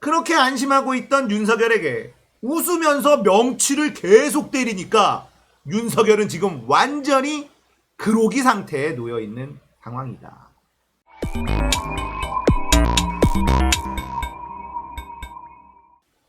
그렇게 안심하고 있던 윤석열에게 웃으면서 명치를 계속 때리니까 윤석열은 지금 완전히 그로기 상태에 놓여 있는 상황이다.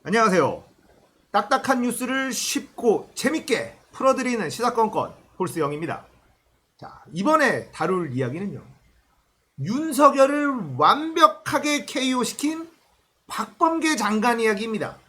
안녕하세요. 딱딱한 뉴스를 쉽고 재밌게 풀어드리는 시사건건 홀스영입니다. 자, 이번에 다룰 이야기는요, 윤석열을 완벽하게 KO시킨 박범계 장관 이야기입니다.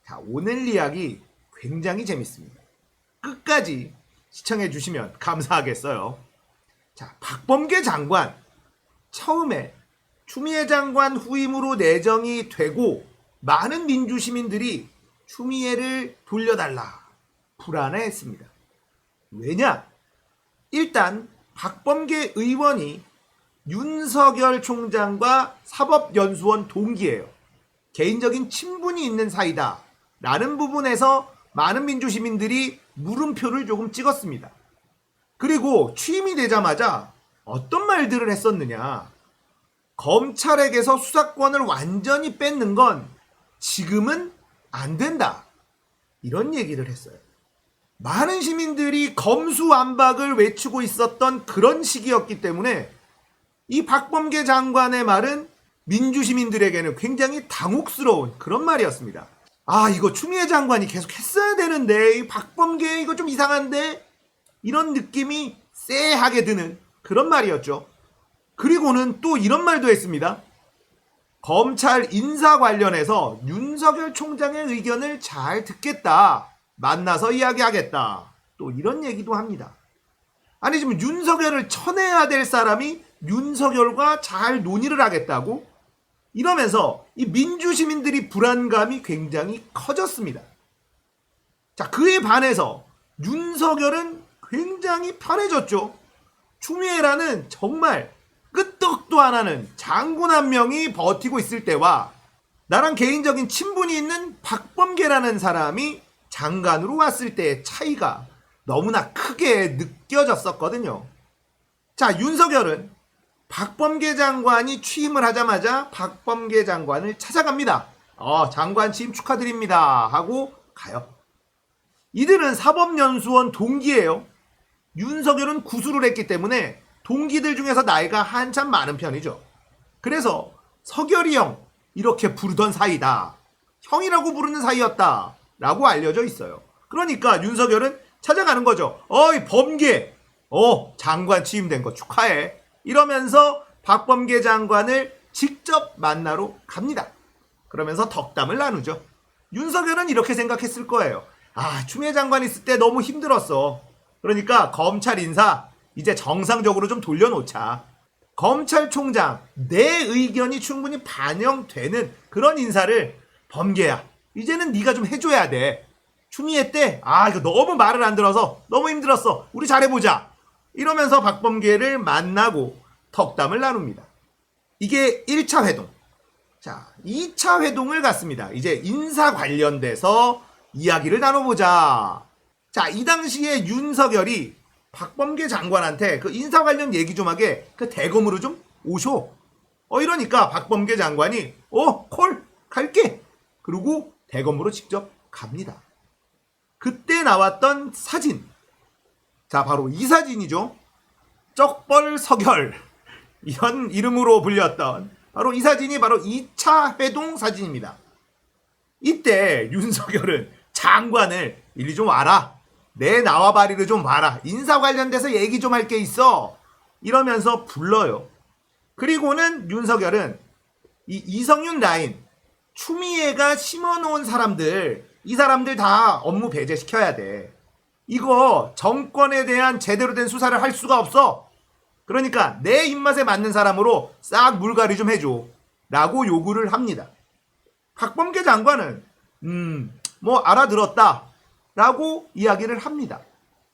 자, 오늘 이야기 굉장히 재밌습니다. 끝까지 시청해 주시면 감사하겠어요. 자, 박범계 장관 처음에 추미애 장관 후임으로 내정이 되고 많은 민주시민들이 추미애를 돌려달라 불안해했습니다. 왜냐? 일단 박범계 의원이 윤석열 총장과 사법연수원 동기예요. 개인적인 친분이 있는 사이다 라는 부분에서 많은 민주시민들이 물음표를 조금 찍었습니다. 그리고 취임이 되자마자 어떤 말들을 했었느냐, 검찰에게서 수사권을 완전히 뺏는 건 지금은 안 된다, 이런 얘기를 했어요. 많은 시민들이 검수완박을 외치고 있었던 그런 시기였기 때문에 이 박범계 장관의 말은 민주시민들에게는 굉장히 당혹스러운 그런 말이었습니다. 아, 이거 추미애 장관이 계속 했어야 되는데 이 박범계 이거 좀 이상한데, 이런 느낌이 쎄하게 드는 그런 말이었죠. 그리고는 또 이런 말도 했습니다. 검찰 인사 관련해서 윤석열 총장의 의견을 잘 듣겠다, 만나서 이야기하겠다, 또 이런 얘기도 합니다. 아니, 지금 윤석열을 쳐내야 될 사람이 윤석열과 잘 논의를 하겠다고? 이러면서 이 민주시민들이 불안감이 굉장히 커졌습니다. 자, 그에 반해서 윤석열은 굉장히 편해졌죠. 추미애라는 정말 끄떡도 안 하는 장군 한 명이 버티고 있을 때와 나랑 개인적인 친분이 있는 박범계라는 사람이 장관으로 왔을 때의 차이가 너무나 크게 느껴졌었거든요. 자, 윤석열은 박범계 장관이 취임을 하자마자 박범계 장관을 찾아갑니다. 장관 취임 축하드립니다 하고 가요. 이들은 사법연수원 동기예요. 윤석열은 구수를 했기 때문에 동기들 중에서 나이가 한참 많은 편이죠. 그래서 석열이 형 이렇게 부르던 사이다, 형이라고 부르는 사이였다 라고 알려져 있어요. 그러니까 윤석열은 찾아가는 거죠. 어이 범계, 장관 취임된 거 축하해, 이러면서 박범계 장관을 직접 만나러 갑니다. 그러면서 덕담을 나누죠. 윤석열은 이렇게 생각했을 거예요. 아, 추미애 장관 있을 때 너무 힘들었어. 그러니까 검찰 인사 이제 정상적으로 좀 돌려놓자. 검찰총장 내 의견이 충분히 반영되는 그런 인사를, 범계야 이제는 네가 좀 해줘야 돼. 추미애 때 이거 너무 말을 안 들어서 너무 힘들었어, 우리 잘해보자, 이러면서 박범계를 만나고 덕담을 나눕니다. 이게 1차 회동. 자, 2차 회동을 갔습니다. 이제 인사 관련돼서 이야기를 나눠보자. 자, 이 당시에 윤석열이 박범계 장관한테 그 인사 관련 얘기 좀 하게 그 대검으로 좀 오쇼. 이러니까 박범계 장관이 콜 갈게. 그리고 대검으로 직접 갑니다. 그때 나왔던 사진. 자, 바로 이 사진이죠. 쩍벌 석열, 이런 이름으로 불렸던 바로 이 사진이 바로 2차 회동 사진입니다. 이때 윤석열은 장관을 이리 좀 와라, 내 나와바리를 좀 봐라, 인사 관련돼서 얘기 좀 할 게 있어, 이러면서 불러요. 그리고는 윤석열은 이 이성윤 라인, 추미애가 심어놓은 사람들, 이 사람들 다 업무 배제시켜야 돼. 이거 정권에 대한 제대로 된 수사를 할 수가 없어. 그러니까 내 입맛에 맞는 사람으로 싹 물갈이 좀 해줘 라고 요구를 합니다. 박범계 장관은 알아들었다 라고 이야기를 합니다.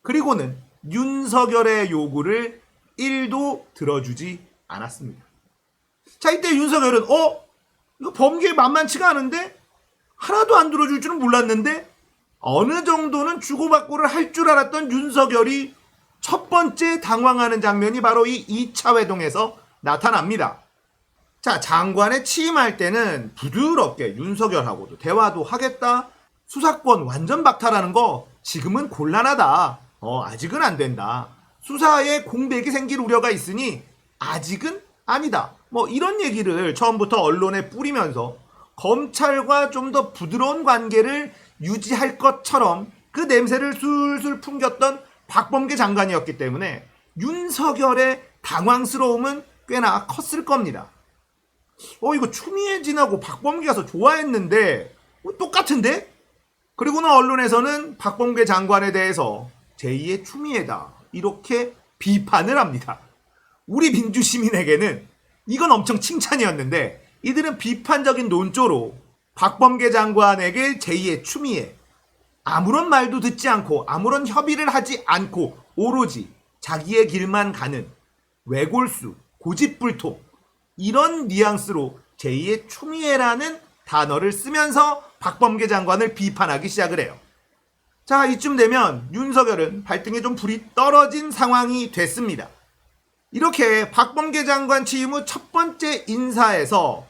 그리고는 윤석열의 요구를 1도 들어주지 않았습니다. 자, 이때 윤석열은 이거 범계 만만치가 않은데, 하나도 안 들어줄 줄은 몰랐는데, 어느 정도는 주고받고를 할 줄 알았던 윤석열이 첫 번째 당황하는 장면이 바로 이 2차 회동에서 나타납니다. 자, 장관에 취임할 때는 부드럽게 윤석열하고도 대화도 하겠다. 수사권 완전 박탈하는 거 지금은 곤란하다. 아직은 안 된다. 수사에 공백이 생길 우려가 있으니 아직은 아니다. 뭐 이런 얘기를 처음부터 언론에 뿌리면서 검찰과 좀 더 부드러운 관계를 유지할 것처럼 그 냄새를 술술 풍겼던 박범계 장관이었기 때문에 윤석열의 당황스러움은 꽤나 컸을 겁니다. 이거 추미애 지나고 박범계 가서 좋아했는데 똑같은데? 그리고는 언론에서는 박범계 장관에 대해서 제2의 추미애다 이렇게 비판을 합니다. 우리 민주시민에게는 이건 엄청 칭찬이었는데 이들은 비판적인 논조로 박범계 장관에게 제2의 추미애, 아무런 말도 듣지 않고 아무런 협의를 하지 않고 오로지 자기의 길만 가는 외골수, 고집불통 이런 뉘앙스로 제2의 추미애라는 단어를 쓰면서 박범계 장관을 비판하기 시작을 해요. 자, 이쯤 되면 윤석열은 발등에 좀 불이 떨어진 상황이 됐습니다. 이렇게 박범계 장관 취임 후 첫 번째 인사에서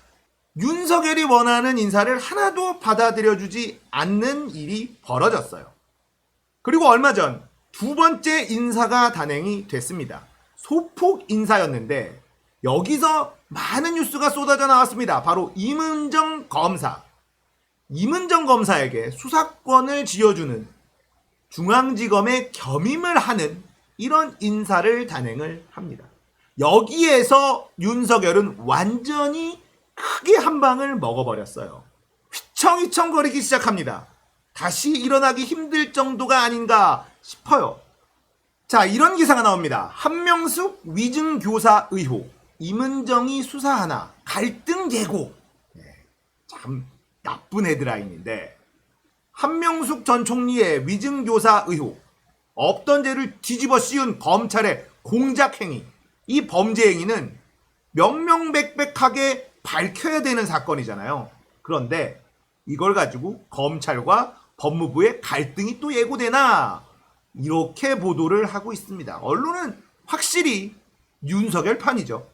윤석열이 원하는 인사를 하나도 받아들여주지 않는 일이 벌어졌어요. 그리고 얼마 전 두 번째 인사가 단행이 됐습니다. 소폭 인사였는데 여기서 많은 뉴스가 쏟아져 나왔습니다. 바로 임은정 검사. 임은정 검사에게 수사권을 쥐어주는 중앙지검에 겸임을 하는 이런 인사를 단행을 합니다. 여기에서 윤석열은 완전히 크게 한 방을 먹어버렸어요. 휘청휘청거리기 시작합니다. 다시 일어나기 힘들 정도가 아닌가 싶어요. 자, 이런 기사가 나옵니다. 한명숙 위증교사 의혹, 임은정이 수사하나 갈등 예고. 참 나쁜 헤드라인인데 한명숙 전 총리의 위증교사 의혹, 없던 죄를 뒤집어 씌운 검찰의 공작행위, 이 범죄 행위는 명명백백하게 밝혀야 되는 사건이잖아요. 그런데 이걸 가지고 검찰과 법무부의 갈등이 또 예고되나 이렇게 보도를 하고 있습니다. 언론은 확실히 윤석열 편이죠.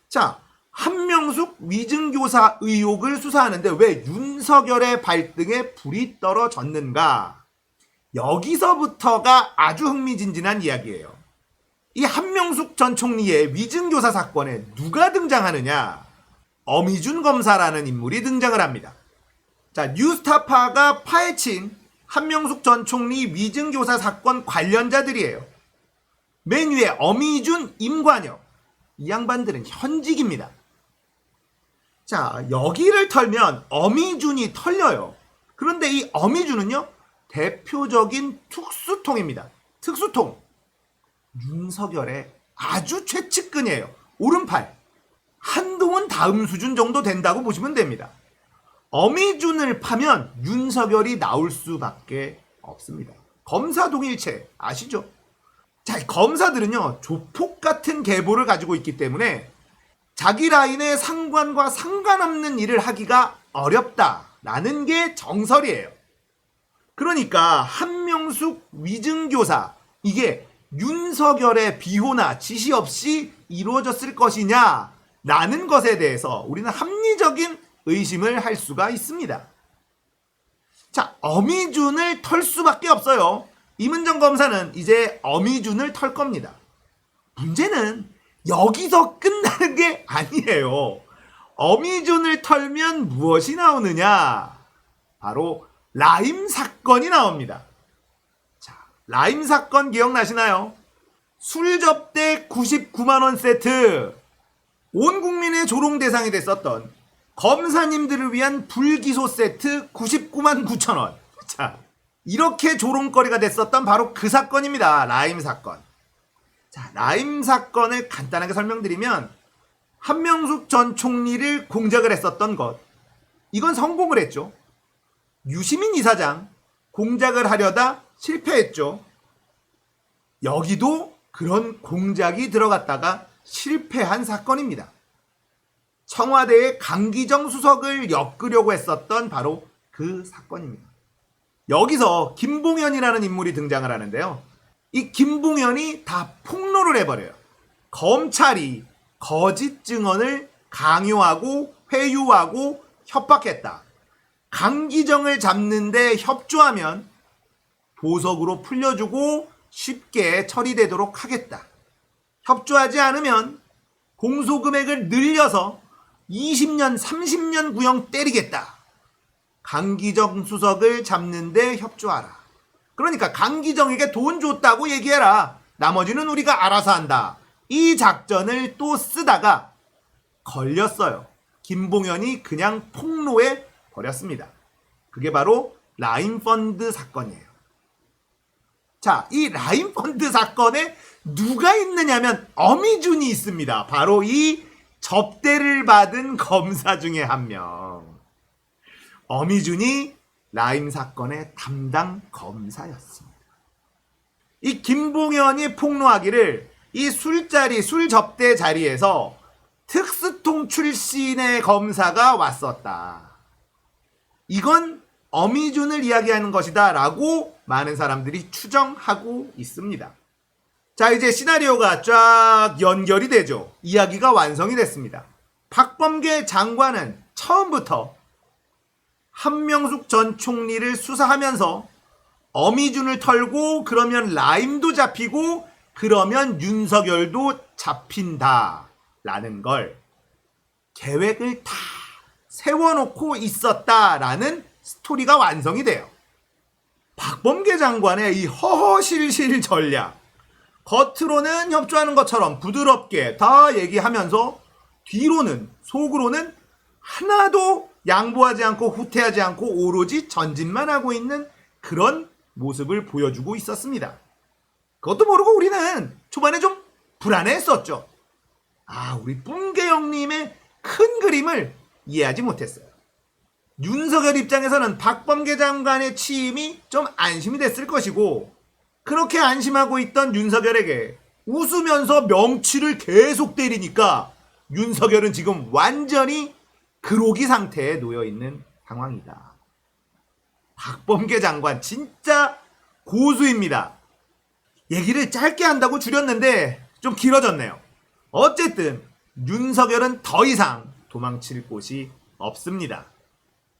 자, 한명숙 위증교사 의혹을 수사하는데 왜 윤석열의 발등에 불이 떨어졌는가? 여기서부터가 아주 흥미진진한 이야기예요. 이 한명숙 전 총리의 위증교사 사건에 누가 등장하느냐? 어미준 검사라는 인물이 등장을 합니다. 자, 뉴스타파가 파헤친 한명숙 전 총리 위증교사 사건 관련자들이에요. 맨 위에 어미준, 임관혁. 이 양반들은 현직입니다. 자, 여기를 털면 어미준이 털려요. 그런데 이 어미준은요, 대표적인 특수통입니다. 특수통. 윤석열의 아주 최측근이에요. 오른팔. 한동훈 다음 수준 정도 된다고 보시면 됩니다. 어미준을 파면 윤석열이 나올 수밖에 없습니다. 검사 동일체 아시죠? 자, 검사들은요, 조폭 같은 계보를 가지고 있기 때문에 자기 라인의 상관과 상관없는 일을 하기가 어렵다라는 게 정설이에요. 그러니까 한명숙 위증교사, 이게 윤석열의 비호나 지시 없이 이루어졌을 것이냐라는 것에 대해서 우리는 합리적인 의심을 할 수가 있습니다. 자, 어미준을 털 수밖에 없어요. 임은정 검사는 이제 어미준을 털 겁니다. 문제는 여기서 끝나는 게 아니에요. 어미준을 털면 무엇이 나오느냐? 바로 라임 사건이 나옵니다. 자, 라임 사건 기억나시나요? 술 접대 99만원 세트. 온 국민의 조롱 대상이 됐었던 검사님들을 위한 불기소 세트 99만 9천원. 자, 이렇게 조롱거리가 됐었던 바로 그 사건입니다. 라임 사건. 자, 라임 사건을 간단하게 설명드리면 한명숙 전 총리를 공작을 했었던 것. 이건 성공을 했죠. 유시민 이사장 공작을 하려다 실패했죠. 여기도 그런 공작이 들어갔다가 실패한 사건입니다. 청와대의 강기정 수석을 엮으려고 했었던 바로 그 사건입니다. 여기서 김봉현이라는 인물이 등장을 하는데요. 이 김봉현이 다 폭로를 해버려요. 검찰이 거짓 증언을 강요하고 회유하고 협박했다. 강기정을 잡는데 협조하면 보석으로 풀려주고 쉽게 처리되도록 하겠다. 협조하지 않으면 공소금액을 늘려서 20년, 30년 구형 때리겠다. 강기정 수석을 잡는데 협조하라. 그러니까 강기정에게 돈 줬다고 얘기해라. 나머지는 우리가 알아서 한다. 이 작전을 또 쓰다가 걸렸어요. 김봉현이 그냥 폭로해 버렸습니다. 그게 바로 라인펀드 사건이에요. 자, 이 라인펀드 사건에 누가 있느냐면 어미준이 있습니다. 바로 이 접대를 받은 검사 중에 한 명. 어미준이 라임 사건의 담당 검사였습니다. 이 김봉현이 폭로하기를 이 술자리, 술 접대 자리에서 특수통 출신의 검사가 왔었다. 이건 어미준을 이야기하는 것이다 라고 많은 사람들이 추정하고 있습니다. 자, 이제 시나리오가 쫙 연결이 되죠. 이야기가 완성이 됐습니다. 박범계 장관은 처음부터 한명숙 전 총리를 수사하면서 어미준을 털고 그러면 라임도 잡히고 그러면 윤석열도 잡힌다 라는 걸 계획을 다 세워놓고 있었다라는 스토리가 완성이 돼요. 박범계 장관의 이 허허실실 전략, 겉으로는 협조하는 것처럼 부드럽게 다 얘기하면서 뒤로는, 속으로는 하나도 양보하지 않고 후퇴하지 않고 오로지 전진만 하고 있는 그런 모습을 보여주고 있었습니다. 그것도 모르고 우리는 초반에 좀 불안해했었죠. 우리 뿡계 형님의 큰 그림을 이해하지 못했어요. 윤석열 입장에서는 박범계 장관의 취임이 좀 안심이 됐을 것이고, 그렇게 안심하고 있던 윤석열에게 웃으면서 명치를 계속 때리니까 윤석열은 지금 완전히 그로기 상태에 놓여있는 상황이다. 박범계 장관 진짜 고수입니다. 얘기를 짧게 한다고 줄였는데 좀 길어졌네요. 어쨌든 윤석열은 더 이상 도망칠 곳이 없습니다.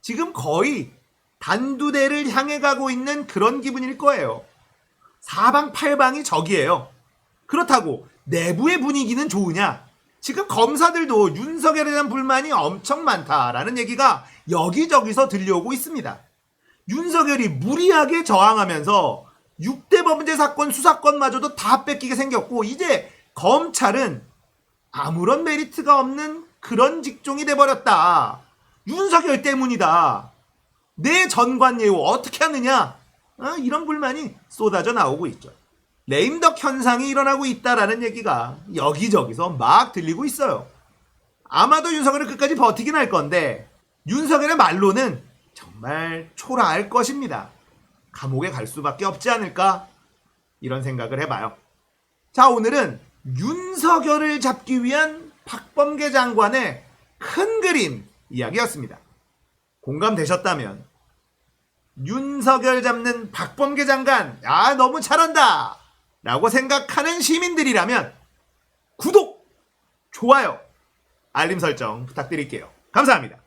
지금 거의 단두대를 향해 가고 있는 그런 기분일 거예요. 사방팔방이 적이에요. 그렇다고 내부의 분위기는 좋으냐? 지금 검사들도 윤석열에 대한 불만이 엄청 많다라는 얘기가 여기저기서 들려오고 있습니다. 윤석열이 무리하게 저항하면서 6대 범죄 사건 수사권마저도 다 뺏기게 생겼고, 이제 검찰은 아무런 메리트가 없는 그런 직종이 돼버렸다. 윤석열 때문이다. 내 전관예우 어떻게 하느냐? 이런 불만이 쏟아져 나오고 있죠. 레임덕 현상이 일어나고 있다라는 얘기가 여기저기서 막 들리고 있어요. 아마도 윤석열은 끝까지 버티긴 할 건데 윤석열의 말로는 정말 초라할 것입니다. 감옥에 갈 수밖에 없지 않을까? 이런 생각을 해봐요. 자, 오늘은 윤석열을 잡기 위한 박범계 장관의 큰 그림 이야기였습니다. 공감되셨다면 윤석열 잡는 박범계 장관, 너무 잘한다 라고 생각하는 시민들이라면 구독, 좋아요, 알림 설정 부탁드릴게요. 감사합니다.